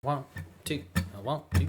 One, two, one, two.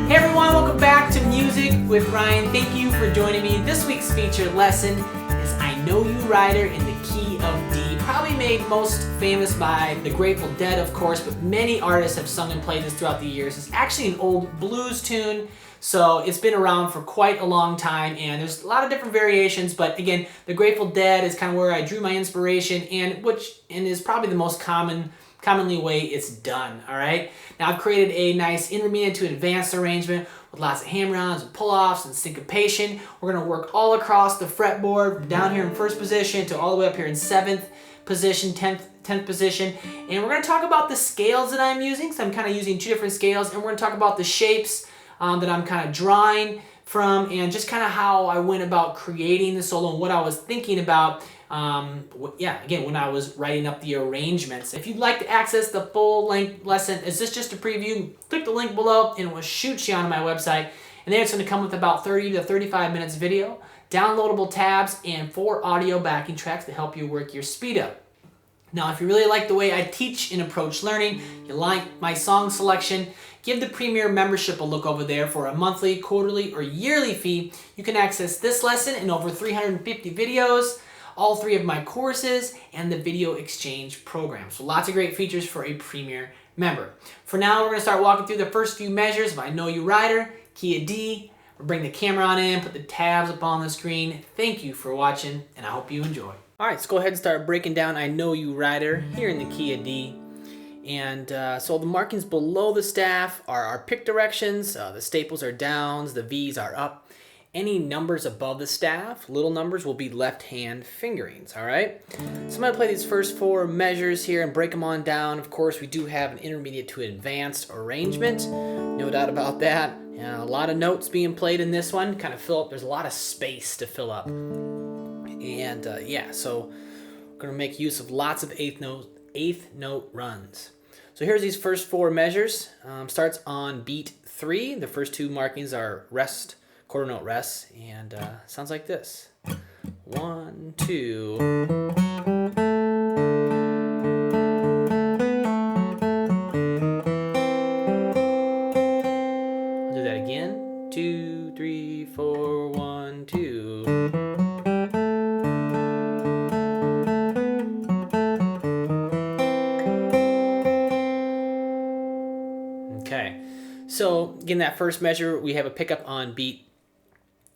Hey everyone, welcome back to Music with Ryan. Thank you for joining me. This week's featured lesson is I Know You Rider in the key of D. Probably made most famous by the Grateful Dead, of course, but many artists have sung and played this throughout the years. It's actually an old blues tune, so it's been around for quite a long time, and there's a lot of different variations, but again, the Grateful Dead is kind of where I drew my inspiration, and is probably the most commonly way it's done, all right? Now I've created a nice intermediate to advanced arrangement with lots of hammer-ons and pull-offs and syncopation. We're gonna work all across the fretboard, from down here in first position to all the way up here in seventh position, 10th position. And we're gonna talk about the scales that I'm using. So I'm kind of using two different scales, and we're gonna talk about the shapes that I'm kind of drawing from, and just kind of how I went about creating the solo and what I was thinking about again, when I was writing up the arrangements. If you'd like to access the full-length lesson, is this just a preview? Click the link below and it will shoot you onto my website. And then it's going to come with about 30 to 35 minutes video, downloadable tabs, and 4 audio backing tracks to help you work your speed up. Now, if you really like the way I teach and approach learning, you like my song selection, give the Premier membership a look over there. For a monthly, quarterly, or yearly fee, you can access this lesson and over 350 videos, all 3 of my courses, and the video exchange program. So lots of great features for a Premier member. For now, we're going to start walking through the first few measures of I Know You Rider, key of D. We'll bring the camera on in, put the tabs up on the screen. Thank you for watching, and I hope you enjoy. All right, let's go ahead and start breaking down I Know You Rider here in the key of D. And so the markings below the staff are our pick directions. The staples are downs, the V's are up. Any numbers above the staff, little numbers, will be left-hand fingerings, all right? So I'm gonna play these first 4 measures here and break them on down. Of course, we do have an intermediate to advanced arrangement, no doubt about that. A lot of notes being played in this one, kind of fill up, there's a lot of space to fill up. And so we're gonna make use of lots of eighth note runs. So here's these first 4 measures. Starts on beat 3. The first 2 markings are rest, quarter note rests, and sounds like this. 1, 2. I'll do that again. 2, 3, 4, 1, 2. Okay, so again, that first measure, we have a pickup on beat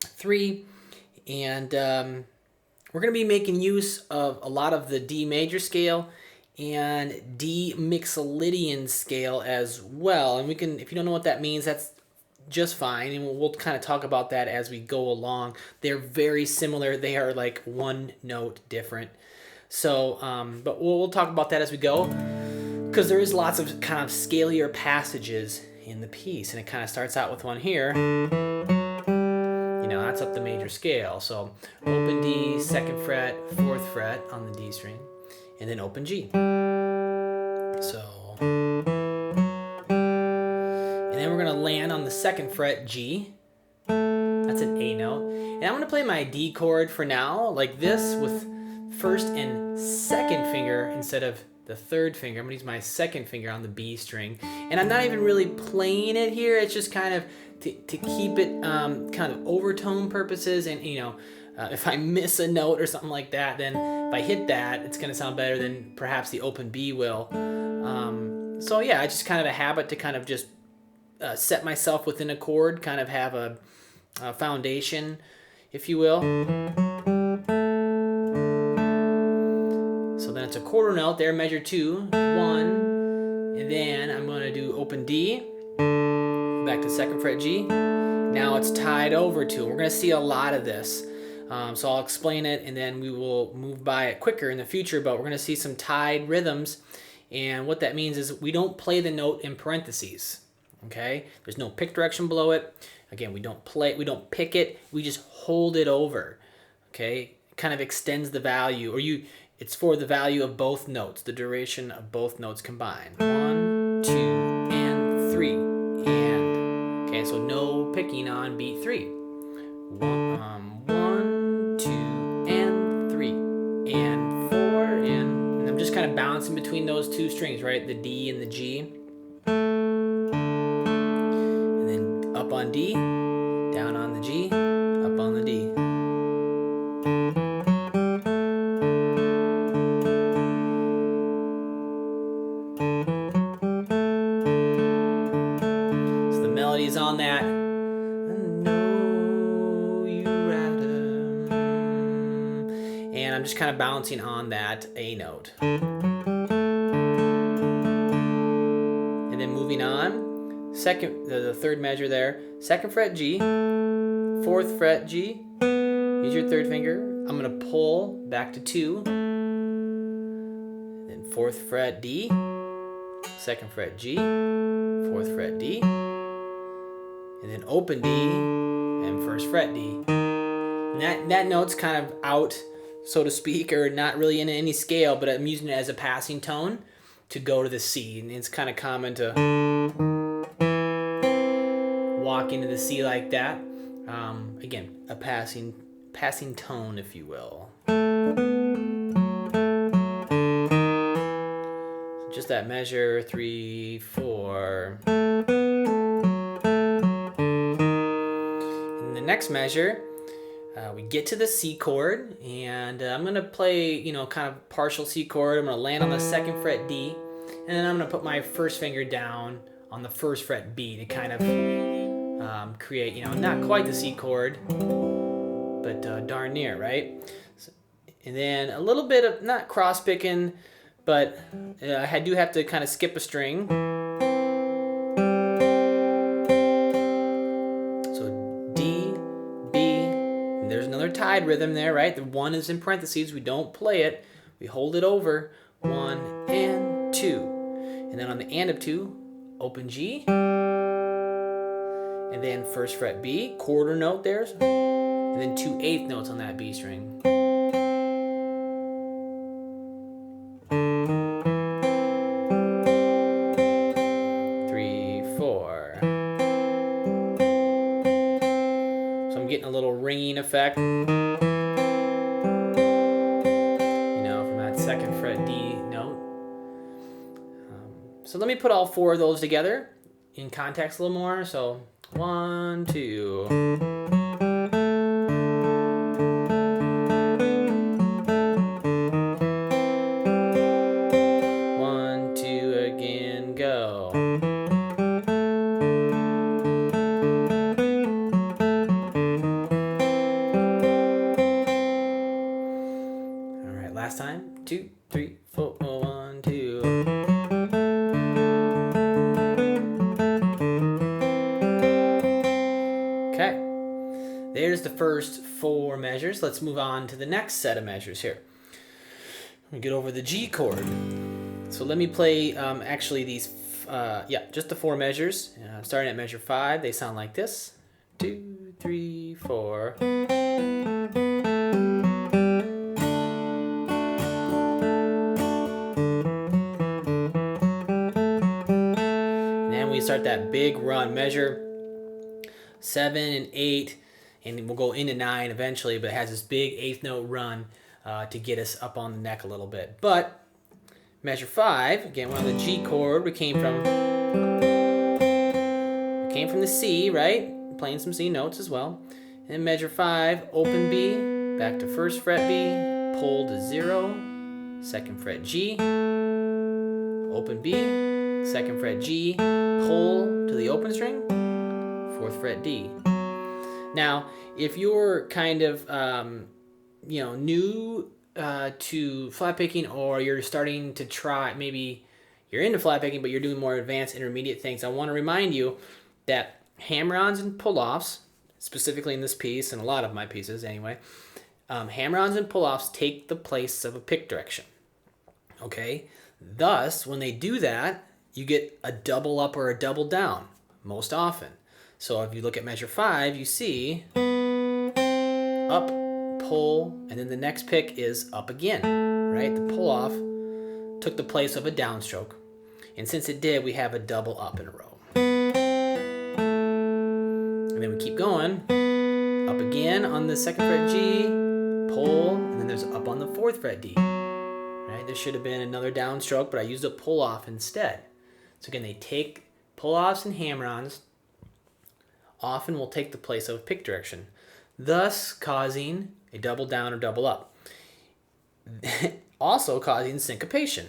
3, and we're going to be making use of a lot of the D major scale and D Mixolydian scale as well. And we can, if you don't know what that means, that's just fine, and we'll kind of talk about that as we go along. They're very similar. They are like 1 note different. So, but we'll talk about that as we go, because there is lots of kind of scalier passages in the piece, and it kind of starts out with one here. That's up the major scale. So open D, 2nd fret, 4th fret on the D string, and then open G. So, and then we're gonna land on the 2nd fret G. That's an A note. And I'm gonna play my D chord for now, like this, with 1st and 2nd finger instead of the 3rd finger. I'm gonna use my 2nd finger on the B string. And I'm not even really playing it here, it's just kind of to keep it kind of overtone purposes, and if I miss a note or something like that, then if I hit that, it's going to sound better than perhaps the open B will. So yeah, it's just kind of a habit to kind of just set myself within a chord, kind of have a foundation, if you will. So then it's a quarter note there, measure 2, 1, and then I'm going to do open D, back to 2nd fret G. Now it's tied over to. We're going to see a lot of this. So I'll explain it, and then we will move by it quicker in the future, but we're going to see some tied rhythms And what that means is we don't play the note in parentheses. Okay? There's no pick direction below it. Again, we don't pick it, we just hold it over. Okay? It kind of extends the value, it's for the value of both notes, the duration of both notes combined. 1, 2, and 3. And okay, so no picking on beat 3. 1, 2, and 3, and 4, and I'm just kind of bouncing between those two strings, right? The D and the G. And then up on D, down on the G, up on the D. So the melody's on that. And I'm just kind of bouncing on that A note. And then moving on, the third measure there, 2nd fret G, 4th fret G, use your third finger. I'm gonna pull back to 2, then 4th fret D, 2nd fret G, 4th fret D, and then open D, and 1st fret D. And that note's kind of out, so to speak, or not really in any scale, but I'm using it as a passing tone to go to the C. And it's kind of common to walk into the C like that. Again, a passing tone, if you will. So just that measure, 3, 4. In the next measure, we get to the C chord, and I'm going to play, kind of partial C chord. I'm going to land on the 2nd fret D, and then I'm going to put my first finger down on the 1st fret B to kind of create, not quite the C chord, but darn near, right? So, and then a little bit of, not cross picking, but I do have to kind of skip a string. There's another tied rhythm there, right? The 1 is in parentheses. We don't play it. We hold it over. 1 and 2. And then on the and of 2, open G. And then 1st fret B, quarter note there. And then 2 8th notes on that B string. Getting a little ringing effect, from that 2nd fret D note. So let me put all 4 of those together in context a little more. So 1, 2. 1, 2 again, go. Last time, 2, 3, 4, 1, 2. Okay, there's the first 4 measures. Let's move on to the next set of measures here. We get over the G chord. So let me play actually these, just the 4 measures. Starting at measure 5, they sound like this. 2, 3, 4. We start that big run, measure 7 and 8, and we'll go into 9 eventually, but it has this big 8th note run to get us up on the neck a little bit. But measure 5, again, we're on the G chord. We came from the C, right? Playing some C notes as well. And then measure 5, open B, back to 1st fret B, pull to 0, 2nd fret G, open B, 2nd fret G, pull to the open string, 4th fret D. Now, if you're kind of, new to flat picking, or you're starting to try, maybe you're into flat picking, but you're doing more advanced intermediate things, I want to remind you that hammer-ons and pull-offs, specifically in this piece, and a lot of my pieces anyway, hammer-ons and pull-offs take the place of a pick direction. Okay? Thus, when they do that, you get a double up or a double down most often. So if you look at measure 5, you see up, pull, and then the next pick is up again, right? The pull off took the place of a downstroke. And since it did, we have a double up in a row. And then we keep going. Up again on the 2nd fret G, pull, and then there's up on the 4th fret D. Right? There should have been another downstroke, but I used a pull off instead. So again, they take pull offs and hammer-ons often will take the place of pick direction, thus causing a double down or double up. Also causing syncopation,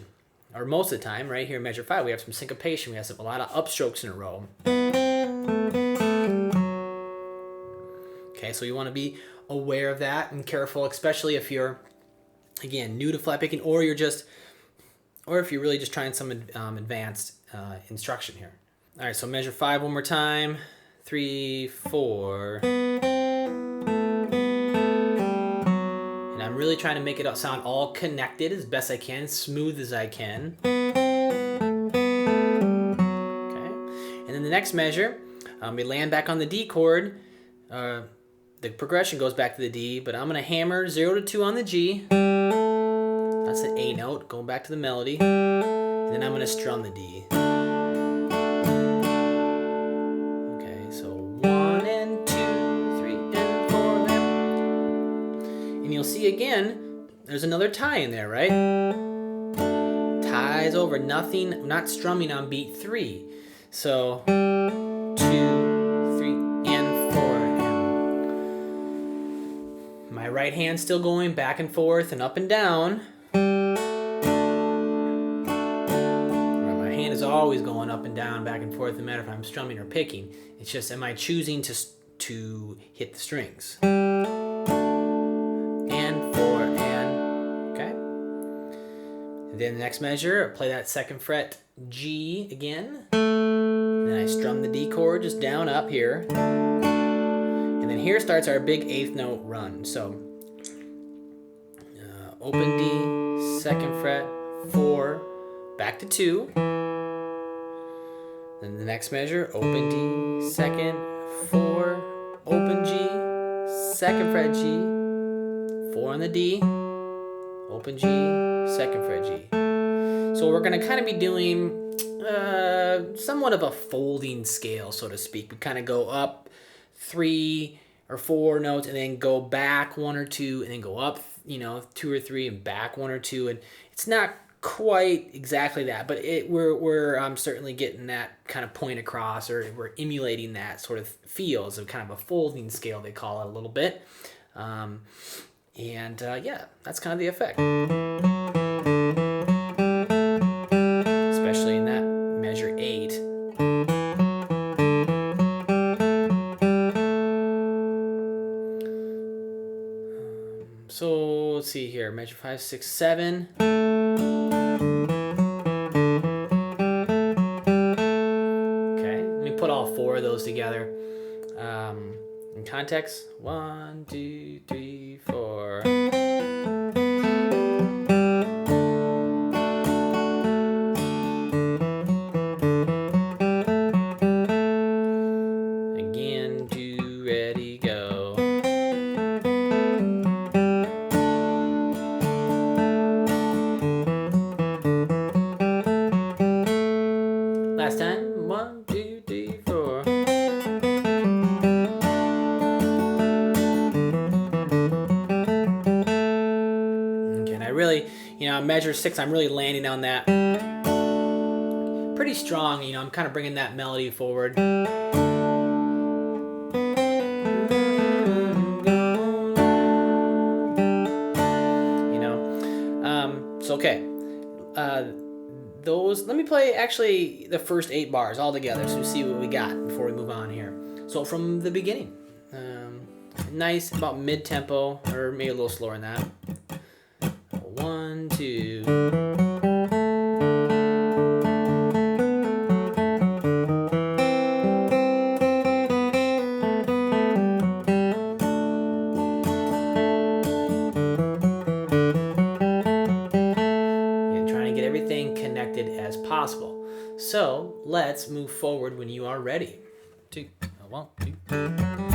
or most of the time, right here in measure 5, we have some syncopation. We have a lot of upstrokes in a row. Okay, so you want to be aware of that and careful, especially if you're, again, new to flat picking, or if you're really just trying some advanced instruction here. All right, so measure 5 one more time. 3, 4. And I'm really trying to make it sound all connected as best I can, smooth as I can. Okay, and then the next measure, we land back on the D chord. The progression goes back to the D, but I'm going to hammer 0 to 2 on the G. That's the A note, going back to the melody. And then I'm going to strum the D. Okay, so 1 and 2, 3 and 4. And you'll see again, there's another tie in there, right? Ties over, nothing, not strumming on beat 3. So 2, 3, and 4. My right hand still going back and forth and up and down. My hand is always going up and down, back and forth, no matter if I'm strumming or picking. It's just, am I choosing to hit the strings? And 4 and, okay. And then the next measure, I play that 2nd fret G again. And then I strum the D chord just down up here. And then here starts our big 8th note run. So open D, 2nd fret, 4, back to 2. Then the next measure, open D, 2nd, 4, open G, 2nd fret G, 4 on the D, open G, 2nd fret G. So we're going to kind of be doing somewhat of a folding scale, so to speak. We kind of go up 3 or 4 notes and then go back 1 or 2 and then go up, 2 or 3 and back 1 or 2. And it's not quite exactly that, but we're certainly getting that kind of point across, or we're emulating that sort of feel as a kind of a folding scale, they call it a little bit. Yeah, that's kind of the effect. Especially in that measure 8. So let's see here, measure 5, 6, 7. Okay, let me put all 4 of those together. In context, 1, 2, 3, 4. Again, 2, ready, go. Last time, 1, 2, 3, 4. Okay, and I really, measure 6, I'm really landing on that pretty strong. I'm kind of bringing that melody forward. So okay. Let me play actually the first 8 bars all together so we see what we got before we move on here. So from the beginning, nice, about mid-tempo, or maybe a little slower than that. 1, 2. Trying to get everything connected. let's move forward when you are ready. 2, 1, 2.